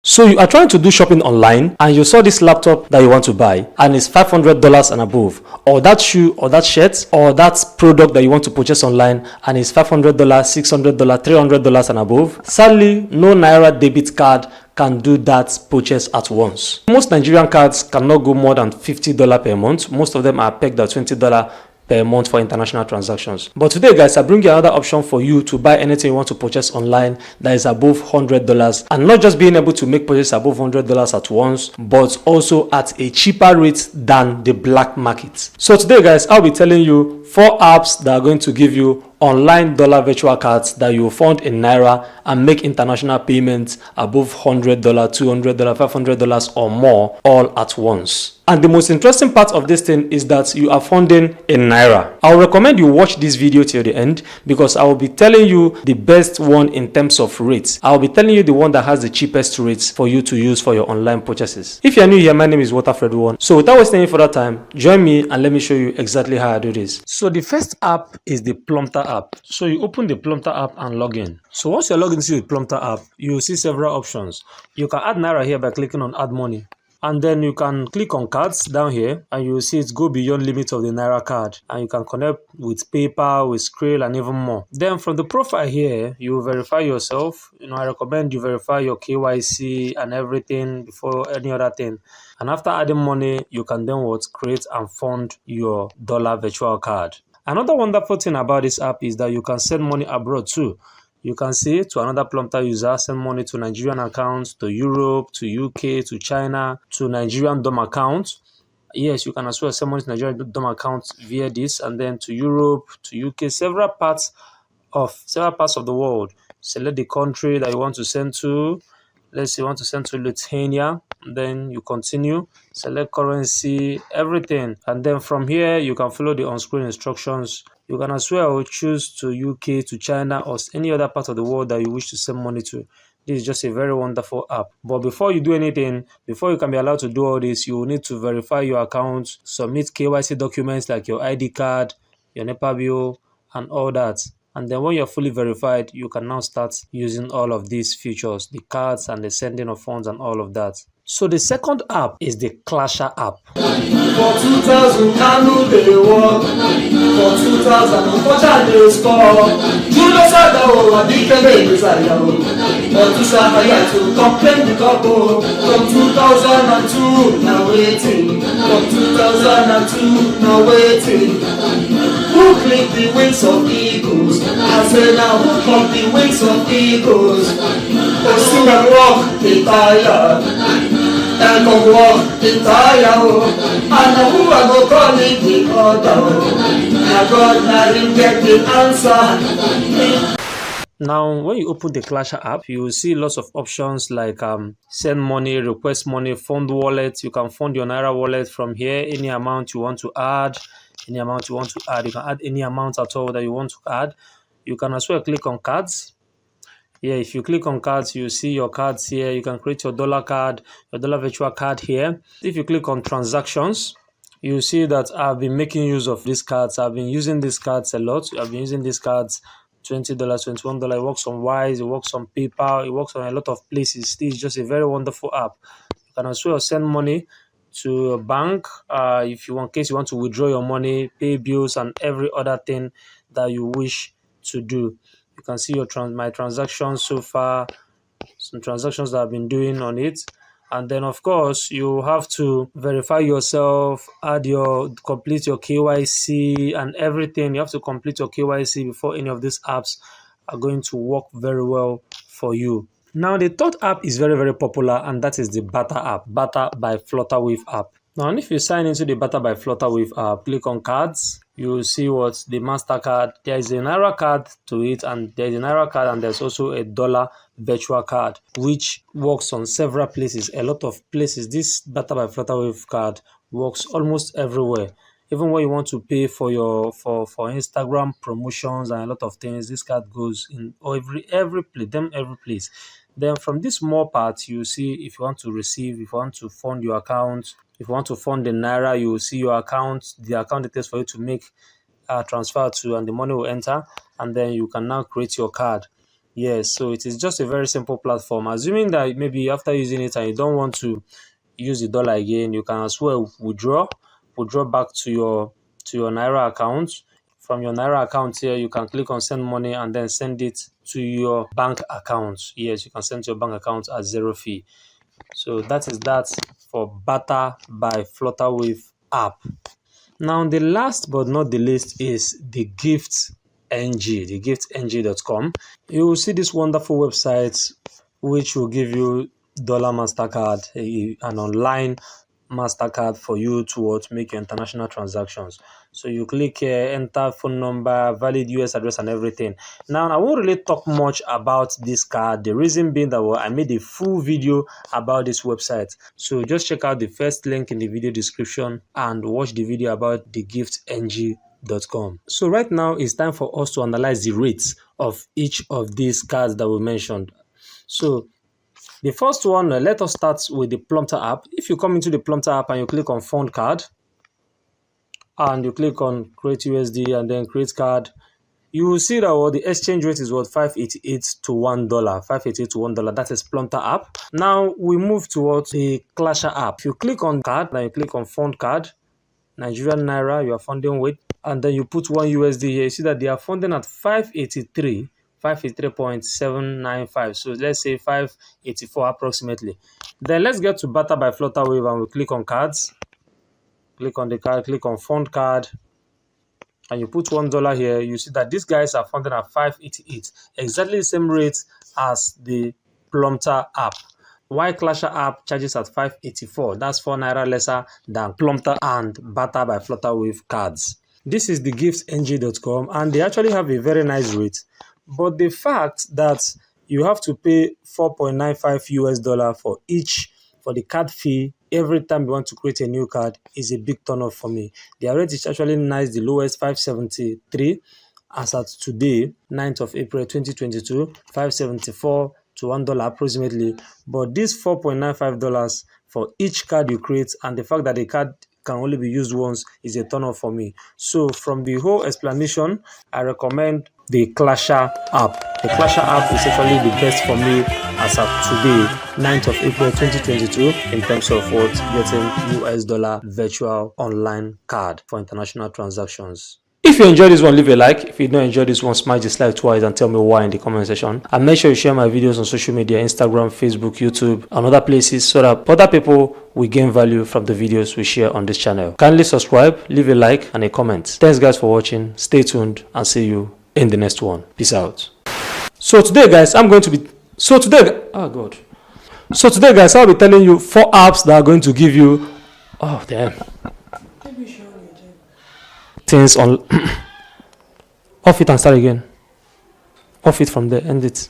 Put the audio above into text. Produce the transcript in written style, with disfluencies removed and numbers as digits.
So you are trying to do shopping online and you saw this laptop that you want to buy and it's $500 and above, or that shoe or that shirt or that product that you want to purchase online and it's $500, $600, $300 and above. Sadly, no Naira debit card can do that purchase at once. Most Nigerian cards cannot go more than $50 per month. Most of them are pegged at $20 per month for international transactions. But today, guys, I bring you another option for you to buy anything you want to purchase online that is above $100, and not just being able to make purchases above $100 at once, but also at a cheaper rate than the black market. So today, guys, I'll be telling you 4 apps that are going to give you online dollar virtual cards that you will fund in Naira and make international payments above $100, $200, $500 or more all at once. And the most interesting part of this thing is that you are funding in Naira. I'll recommend you watch this video till the end because I will be telling you the best one in terms of rates. I'll be telling you the one that has the cheapest rates for you to use for your online purchases. If you're new here, my name is Waterfred1. So without wasting any further time, join me and let me show you exactly how I do this. So the first app is the Plumber app. So you open the Plumber app and log in. So once you're logged into the Plumber app, you will see several options. You can add Naira here by clicking on add money. And then you can click on cards down here and you will see it go beyond limit of the Naira card, and you can connect with PayPal, with Skrill and even more. Then from the profile here, you will verify yourself. I recommend you verify your KYC and everything before any other thing. And after adding money, you can then create and fund your dollar virtual card. Another wonderful thing about this app is that you can send money abroad too. You can say to another Plumber user, send money to Nigerian accounts, to Europe, to UK, to China, to Nigerian DOM accounts. Yes, you can as well send money to Nigerian DOM accounts via this, and then to Europe, to UK, several parts of the world. Select the country that you want to send to. Let's say you want to send to Lithuania. Then you continue, select currency, everything, and then from here you can follow the on-screen instructions. You can as well choose to UK, to China, or any other part of the world that you wish to send money to. This is just a very wonderful app. But before you do anything, before you can be allowed to do all this, you will need to verify your account, submit KYC documents like your ID card, your NEPA bill, and all that. And then when you're fully verified, you can now start using all of these features, the cards and the sending of funds and all of that. So the second app is the Klash app. For 2000, Kanu they work. For 2000, Unfortunately they score. Julius Adao, Adikene Messiah. For 2000, to complain the couple. From 2002, now waiting. From 2002, now waiting. Who clipped the wings of eagles? I say now, who clipped the wings of eagles? For still and walk, they tired. And go walk in tire, and who I go call it the other. I got not get the answer. Now, when you open the Klash app, you will see lots of options like send money, request money, fund wallet. You can fund your Naira wallet from here. Any amount you want to add, you can add any amount at all that you want to add. You can as well click on cards. Yeah, if you click on cards, you see your cards here. You can create your dollar card, your dollar virtual card here. If you click on transactions, you see that I've been making use of these cards. I've been using these cards a lot. I've been using these cards, $20, $21. It works on Wise, it works on PayPal, it works on a lot of places. This is just a very wonderful app. You can as well send money to a bank if you want, in case you want to withdraw your money, pay bills, and every other thing that you wish to do. You can see your my transactions so far, some transactions that I've been doing on it. And then of course you have to verify yourself, complete your KYC and everything. You have to complete your KYC before any of these apps are going to work very well for you. Now the third app is very, very popular, and that is the Barter app, Barter by Flutterwave app. Now, if you sign into the Barter by Flutterwave app, click on cards, you will see what the MasterCard. There is a Naira card to it, and there's a Naira card, and there's also a dollar virtual card, which works on several places, a lot of places. This Barter by Flutterwave card works almost everywhere. Even when you want to pay for your for Instagram promotions and a lot of things, this card goes in every place. Then from this more part, you see if you want to receive, if you want to fund your account, if you want to fund the Naira, you will see your account, the account details for you to make transfer to, and the money will enter, and then you can now create your card. Yes, so it is just a very simple platform. Assuming that maybe after using it and you don't want to use the dollar again, you can as well withdraw back to your Naira account. From your Naira account here, you can click on send money and then send it to your bank account. Yes, you can send to your bank account at zero fee. So that is that for Barter by Flutterwave app. Now, the last but not the least is the Gift NG, the giftng.com. You will see this wonderful website which will give you dollar MasterCard, an online MasterCard for you to make your international transactions. So you click here, enter phone number, valid US address and everything. Now, I won't really talk much about this card. The reason being that I made a full video about this website. So just check out the first link in the video description and watch the video about the giftng.com. So right now it's time for us to analyze the rates of each of these cards that we mentioned. So the first one, let us start with the Plumber app. If you come into the Plumber app and you click on Fund Card and you click on Create USD and then Create Card, you will see that the exchange rate is 588 to $1. 588 to $1. That is Plumber app. Now we move towards the Clash app. If you click on card and you click on Fund Card, Nigerian Naira you are funding with, and then you put $1 USD here, you see that they are funding at 583.795. So let's say 584 approximately. Then let's get to Barter by Flutterwave and we click on cards. Click on the card, click on Fund Card, and you put $1 here. You see that these guys are funding at 588, exactly the same rate as the Plumber app. Why Clasher app charges at 584? That's 4 naira lesser than Plumber and Barter by Flutterwave cards. This is the giftng.com and they actually have a very nice rate. But the fact that you have to pay 4.95 US dollar for the card fee every time you want to create a new card is a big turn off for me. Their rate is actually nice, the lowest 573 as at today, 9th of April 2022, 574 to $1 approximately. But this $4.95 for each card you create and the fact that the card can only be used once is a turn off for me. So from the whole explanation, I recommend the Clasher app. The Clasher app is actually the best for me as of today, 9th of April 2022, in terms of getting US dollar virtual online card for international transactions. If you enjoyed this one, leave a like. If you don't enjoy this one, smash the dislike twice and tell me why in the comment section. And make sure you share my videos on social media, Instagram, Facebook, YouTube, and other places so that other people will gain value from the videos we share on this channel. Kindly subscribe, leave a like and a comment. Thanks guys for watching. Stay tuned and see you in the next one. Peace out. So today guys, I'll be telling you 4 apps that are going to give you things on off it and start again. Off it from there, end it.